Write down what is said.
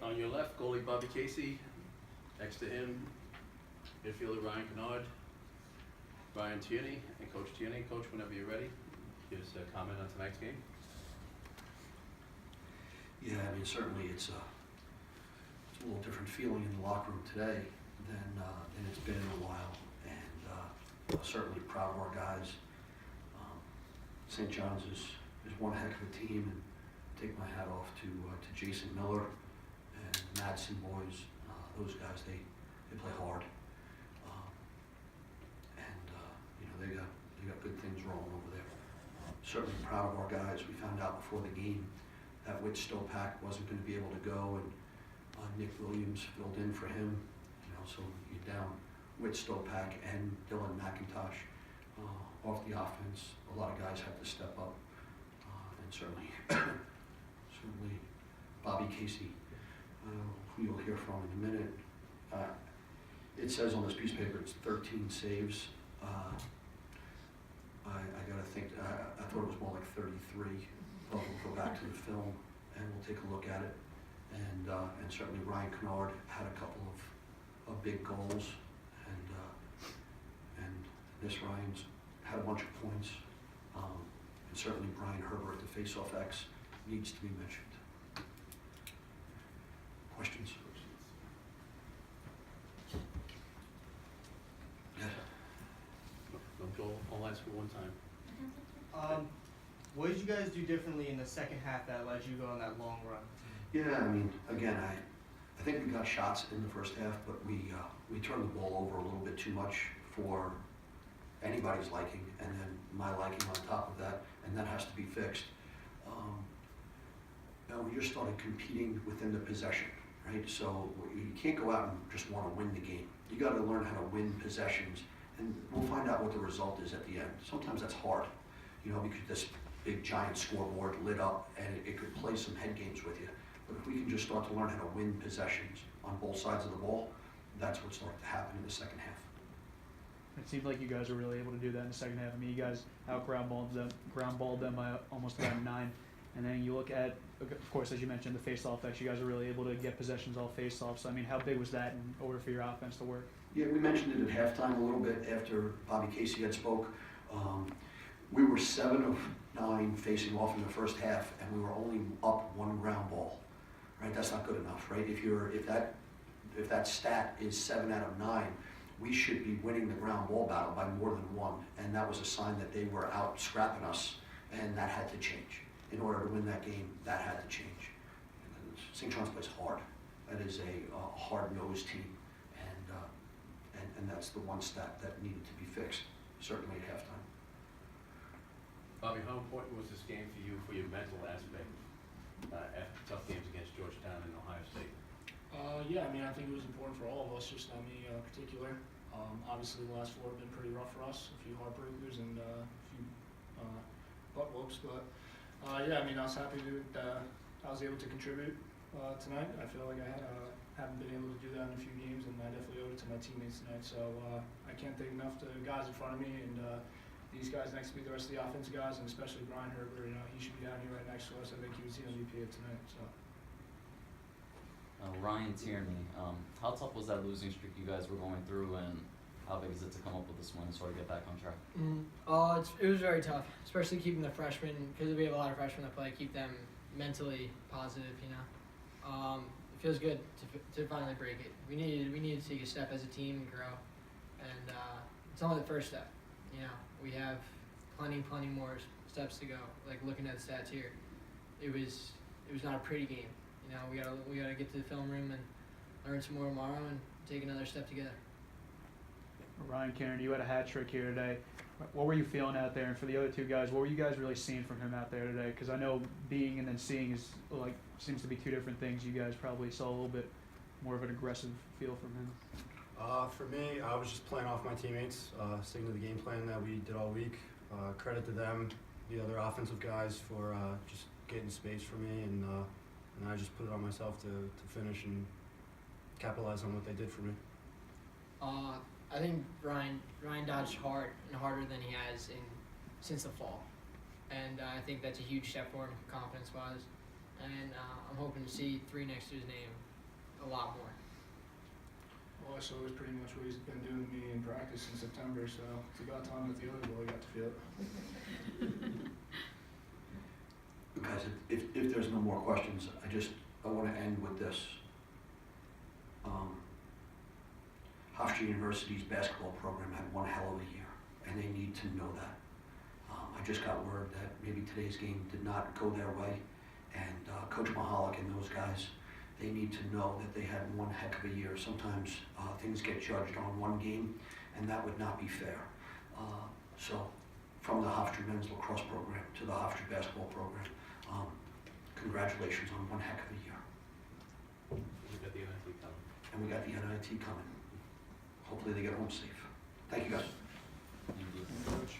On your left, goalie Bobby Casey. Next to him, midfielder Ryan Kennard, Brian Tierney, and Coach Tierney. Coach, whenever you're ready, give us a comment on tonight's game. Yeah, I mean, certainly it's a little different feeling in the locker room today than it's been in a while, and certainly proud of our guys. St. John's is one heck of a team, and take my hat off to Jason Miller and Madsen boys. Those guys, they play hard, and they got good things rolling over there. Certainly proud of our guys. We found out before the game that Whit Stopak wasn't going to be able to go, and Nick Williams filled in for him. So you're down Whit Stopak and Dylan McIntosh off the offense. A lot of guys have to step up, and certainly Bobby Casey, who you'll hear from in a minute. It says on this piece of paper it's 13 saves. I got to think. I thought it was more like 33. But we'll go back to the film and we'll take a look at it. And certainly Ryan Kennard had a couple of big goals, and this Ryan's had a bunch of points. And certainly Brian Herbert, the face-off X, needs to be mentioned. Questions? Yeah. No, Joel, I'll ask you one time. What did you guys do differently in the second half that led you to go on that long run? Yeah, I mean, again, I think we got shots in the first half, but we turned the ball over a little bit too much for anybody's liking, and then my liking on top of that, and that has to be fixed. We just started competing within the possession, right? So you can't go out and just want to win the game. You got to learn how to win possessions, and we'll find out what the result is at the end. Sometimes that's hard, because this big giant scoreboard lit up, and it could play some head games with you. But if we can just start to learn how to win possessions on both sides of the ball, that's what started to happen in the second half. It seemed like you guys were really able to do that in the second half. I mean, you guys ground balled them by almost about 9. And then you look at, of course, as you mentioned, the face-off X. You guys are really able to get possessions all face-offs. So, I mean, how big was that in order for your offense to work? Yeah, we mentioned it at halftime a little bit after Bobby Casey had spoke. We were 7 of 9 facing off in the first half, and we were only up 1 ground ball. Right, that's not good enough, right? If that stat is 7 out of 9, we should be winning the ground ball battle by more than 1, and that was a sign that they were out scrapping us, and that had to change. In order to win that game, that had to change. St. John's plays hard. That is a hard-nosed team, and that's the one stat that needed to be fixed, certainly at halftime. Bobby, how important was this game for you for your mental aspect after tough games against Georgetown and Ohio State? Yeah, I mean, I think it was important for all of us, just not me in particular. Obviously, the last 4 have been pretty rough for us, a few heartbreakers and a few butt whoops. But yeah, I mean, I was happy that I was able to contribute tonight. I feel like I haven't been able to do that in a few games, and I definitely owed it to my teammates tonight. So I can't thank enough the guys in front of me and these guys next to me, the rest of the offensive guys, and especially Brian Herbert. He should be down here right next to us. I think he was the MVP of tonight. So. Ryan Tierney, how tough was that losing streak you guys were going through, and how big is it to come up with this win and sort of get back on track? It was very tough, especially keeping the freshmen, because we have a lot of freshmen that play, keep them mentally positive, It feels good to finally break it. We needed to take a step as a team and grow, and it's only the first step. We have plenty more steps to go. Like looking at the stats here, it was not a pretty game. We gotta get to the film room and learn some more tomorrow and take another step together. Ryan Kennard, you had a hat trick here today. What were you feeling out there? And for the other 2 guys, what were you guys really seeing from him out there today? Because I know being and then seeing seems to be 2 different things. You guys probably saw a little bit more of an aggressive feel from him. For me, I was just playing off my teammates, sticking to the game plan that we did all week. Credit to them, the other offensive guys, for just getting space for me, and I just put it on myself to finish and capitalize on what they did for me. I think Ryan dodged hard and harder than he has since the fall, and I think that's a huge step for him confidence-wise. And I'm hoping to see 3 next to his name a lot more. Well, so it's pretty much what he's been doing to me in practice in September, so it's about time that the other boy got to feel it. Guys, if there's no more questions, I want to end with this. Hofstra University's basketball program had one hell of a year, and they need to know that. I just got word that maybe today's game did not go their way, and Coach Mahalik and those guys, they need to know that they had one heck of a year. Sometimes things get judged on one game, and that would not be fair. So, from the Hofstra men's lacrosse program to the Hofstra basketball program, congratulations on one heck of a year. We got the NIT coming. And we got the NIT coming. Hopefully they get home safe. Thank you, guys. Thank you. Coach.